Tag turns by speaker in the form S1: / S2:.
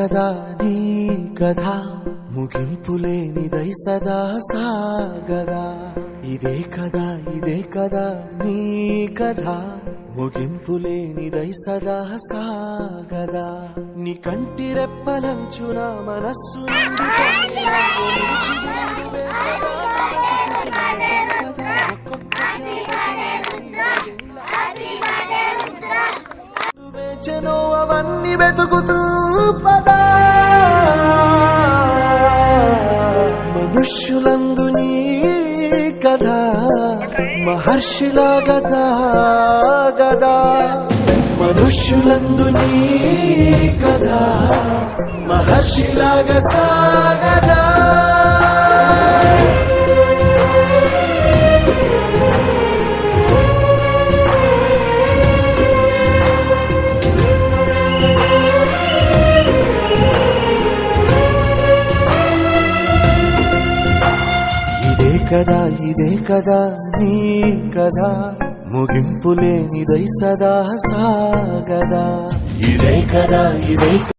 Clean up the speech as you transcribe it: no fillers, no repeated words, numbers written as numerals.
S1: కదా నీ కథ ముగింపులేనిదై సదా సాగదా. ఇదే కదా నీ కథ ముగింపులేనిదై సదా సాగదా. నీ కంటి రెప్పలంచున మనస్సు వేచనో అవన్నీ వెతుకుతూ పదా. మనుష్యులందు నీ కథ మహర్షిలాగా సాగదా. మనుష్యులందు నీ కథ మహర్షిలాగా సాగదా. ఇదే కదా నీ కథ ముగింపులేనిదై సదా సాగదా. ఇదే కదా